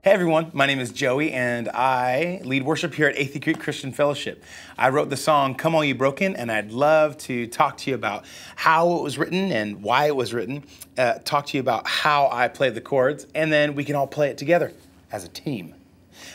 Hey everyone, my name is Joey and I lead worship here at Athey Creek Christian Fellowship. I wrote the song Come All You Broken, and I'd love to talk to you about how it was written and why it was written, talk to you about how I play the chords, and then we can all play it together as a team.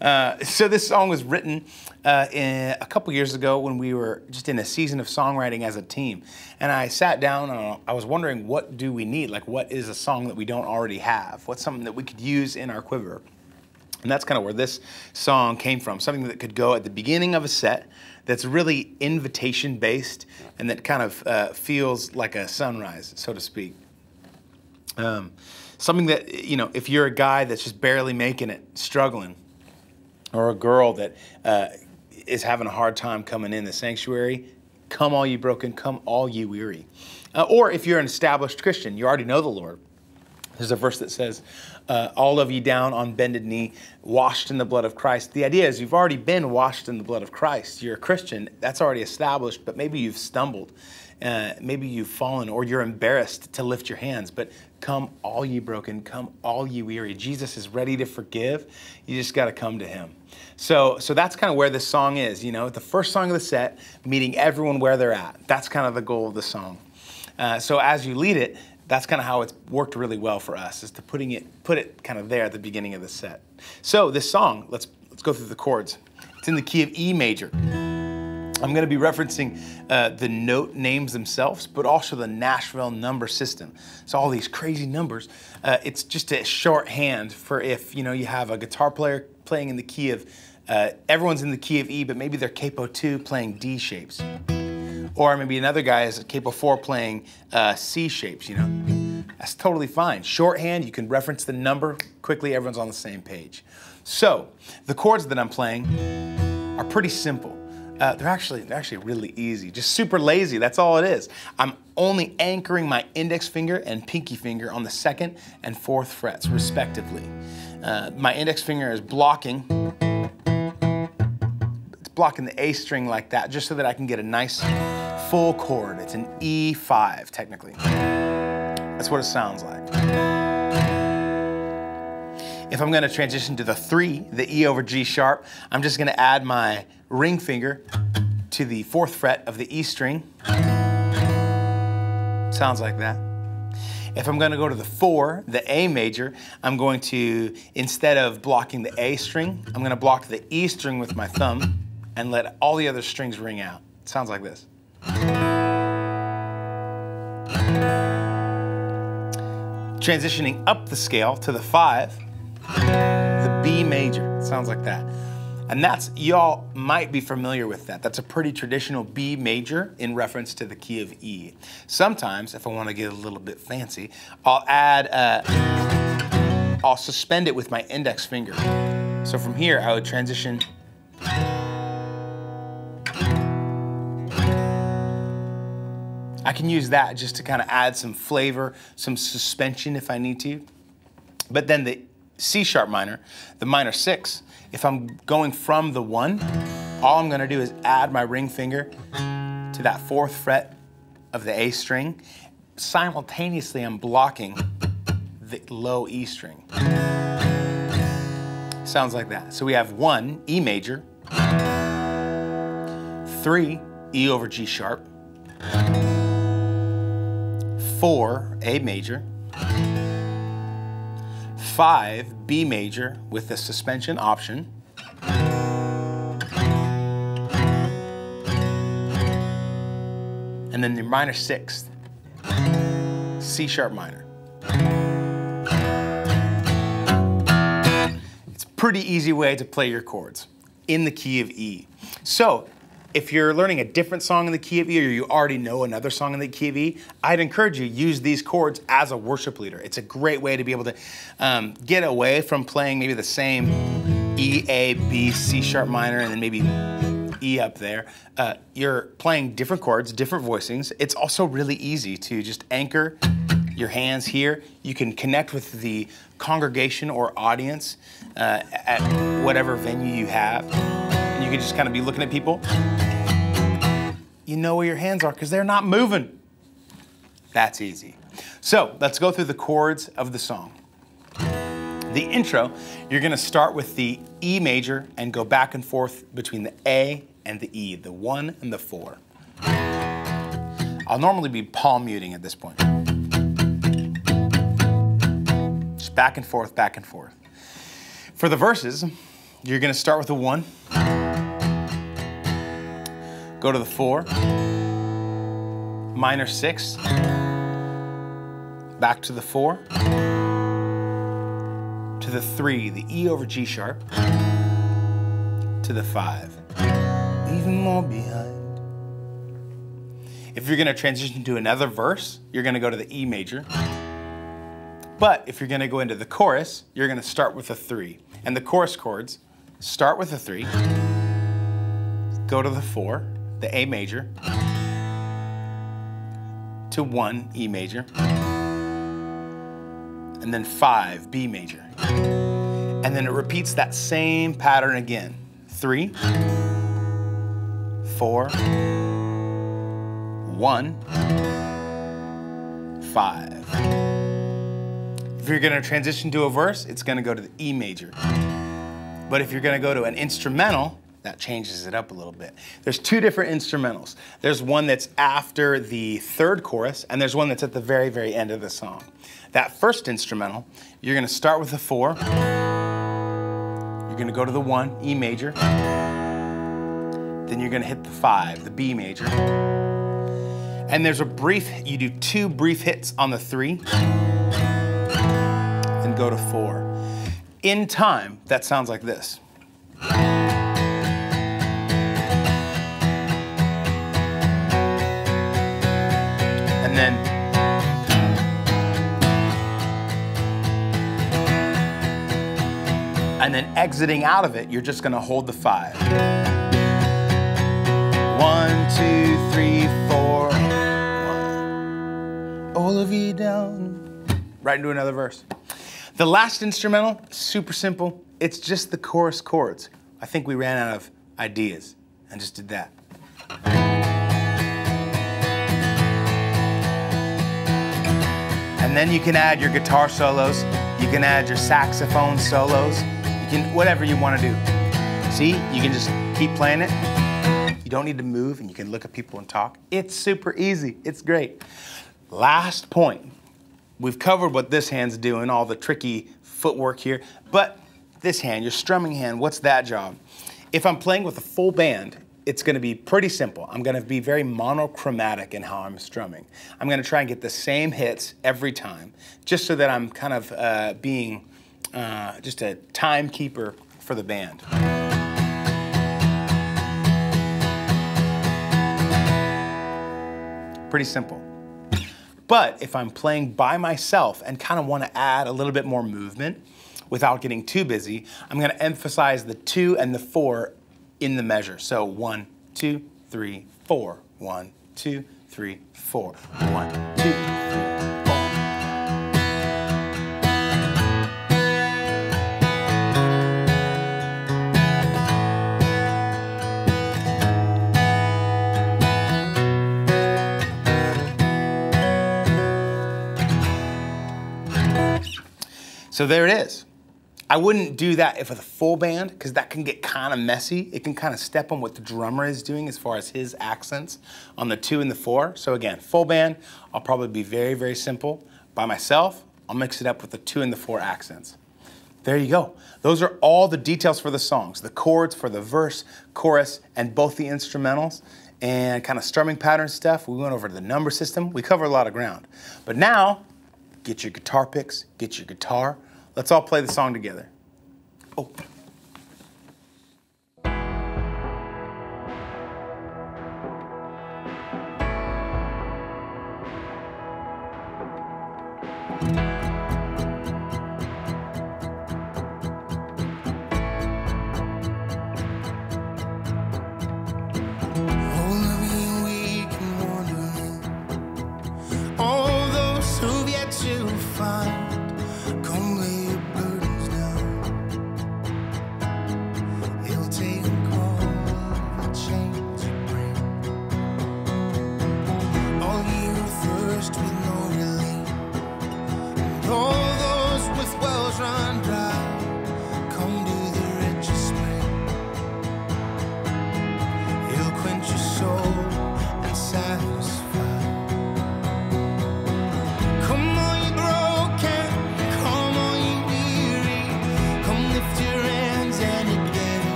So this song was written a couple years ago when we were just in a season of songwriting as a team. And I sat down and I was wondering, what do we need? Like, what is a song that we don't already have? What's something that we could use in our quiver? And that's kind of where this song came from, something that could go at the beginning of a set that's really invitation-based and that kind of feels like a sunrise, so to speak. Something that, you know, if you're a guy that's just barely making it, struggling, or a girl that is having a hard time coming in the sanctuary, come all you broken, come all you weary. Or if you're an established Christian, you already know the Lord. There's a verse that says, all of you down on bended knee, washed in the blood of Christ. The idea is you've already been washed in the blood of Christ. You're a Christian. That's already established, but maybe you've stumbled. Maybe you've fallen, or you're embarrassed to lift your hands. But come all ye broken, come all ye weary. Jesus is ready to forgive. You just got to come to him. So that's kind of where this song is. You know, the first song of the set, meeting everyone where they're at. That's kind of the goal of the song. So as you lead it, that's kind of how it's worked really well for us, is to put it kind of there at the beginning of the set. So this song, let's go through the chords. It's in the key of E major. I'm going to be referencing the note names themselves, but also the Nashville number system. So all these crazy numbers, it's just a shorthand for if, you know, you have a guitar player playing in the key of, everyone's in the key of E, but maybe they're capo 2 playing D shapes. Or maybe another guy is a capo 4 playing C shapes, you know. That's totally fine. Shorthand, you can reference the number quickly, everyone's on the same page. So, the chords that I'm playing are pretty simple. They're actually really easy, just super lazy, that's all it is. I'm only anchoring my index finger and pinky finger on the 2nd and 4th frets, respectively. My index finger is blocking the A string like that, just so that I can get a nice full chord. It's an E5, technically. That's what it sounds like. If I'm going to transition to the 3, the E over G sharp, I'm just going to add my ring finger to the 4th fret of the E string. Sounds like that. If I'm going to go to the 4, the A major, I'm going to, instead of blocking the A string, I'm going to block the E string with my thumb and let all the other strings ring out. It sounds like this. Transitioning up the scale to the 5, the B major. It sounds like that. And that's, y'all might be familiar with that. That's a pretty traditional B major in reference to the key of E. Sometimes, if I want to get a little bit fancy, I'll suspend it with my index finger. So from here, I would transition I can use that just to kind of add some flavor, some suspension if I need to. But then the C sharp minor, the minor 6, if I'm going from the 1, all I'm going to do is add my ring finger to that 4th fret of the A string. Simultaneously, I'm blocking the low E string. Sounds like that. So we have 1, E major, 3, E over G sharp, 4, A major, 5, B major with the suspension option, and then the minor 6th, C sharp minor. It's a pretty easy way to play your chords in the key of E. So, if you're learning a different song in the key of E, or you already know another song in the key of E, I'd encourage you to use these chords as a worship leader. It's a great way to be able to get away from playing maybe the same E, A, B, C sharp minor, and then maybe E up there. You're playing different chords, different voicings. It's also really easy to just anchor your hands here. You can connect with the congregation or audience at whatever venue you have. And you can just kind of be looking at people. You know where your hands are because they're not moving. That's easy. So let's go through the chords of the song. The intro, you're gonna start with the E major and go back and forth between the A and the E, the 1 and the 4. I'll normally be palm muting at this point. Just back and forth, back and forth. For the verses, you're gonna start with the 1, go to the 4, minor 6, back to the 4, to the 3, the E over G sharp, to the 5, leaving more behind. If you're gonna transition to another verse, you're gonna go to the E major. But if you're gonna go into the chorus, you're gonna start with a 3. And the chorus chords, start with a 3, go to the 4, the A major, to 1, E major, and then 5, B major. And then it repeats that same pattern again. 3, 4, 1, 5. If you're gonna transition to a verse, it's gonna go to the E major. But if you're gonna go to an instrumental, that changes it up a little bit. There's 2 different instrumentals. There's one that's after the 3rd chorus, and there's one that's at the very, very end of the song. That first instrumental, you're gonna start with the 4, you're gonna go to the 1, E major, then you're gonna hit the 5, the B major, and there's a brief, you do 2 brief hits on the 3, and go to 4. In time, that sounds like this. And then exiting out of it, you're just gonna hold the 5. 1, 2, 3, 4. 1. All of you down. Right into another verse. The last instrumental, super simple. It's just the chorus chords. I think we ran out of ideas and just did that. And then you can add your guitar solos. You can add your saxophone solos. You can, whatever you want to do. See, you can just keep playing it. You don't need to move, and you can look at people and talk. It's super easy. It's great. Last point. We've covered what this hand's doing, all the tricky footwork here, but this hand, your strumming hand, what's that job? If I'm playing with a full band, it's gonna be pretty simple. I'm gonna be very monochromatic in how I'm strumming. I'm gonna try and get the same hits every time, just so that I'm kind of being just a timekeeper for the band. Pretty simple. But if I'm playing by myself and kind of want to add a little bit more movement without getting too busy, I'm going to emphasize the 2 and the 4 in the measure. So 1, 2, 3, 4. 1, 2, 3, 4. 1, 2, 3, 4. So there it is. I wouldn't do that if with a full band, because that can get kind of messy. It can kind of step on what the drummer is doing as far as his accents on the 2 and the 4. So again, full band, I'll probably be very, very simple. By myself, I'll mix it up with the 2 and the 4 accents. There you go. Those are all the details for the songs, the chords for the verse, chorus, and both the instrumentals, and kind of strumming pattern stuff. We went over the number system. We covered a lot of ground. But now, get your guitar picks, get your guitar. Let's all play the song together. Oh.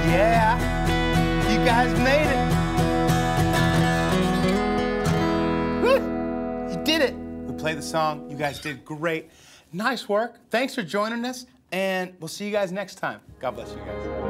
Yeah, you guys made it. Woo. You did it. We played the song. You guys did great. Nice work. Thanks for joining us, and we'll see you guys next time. God bless you guys.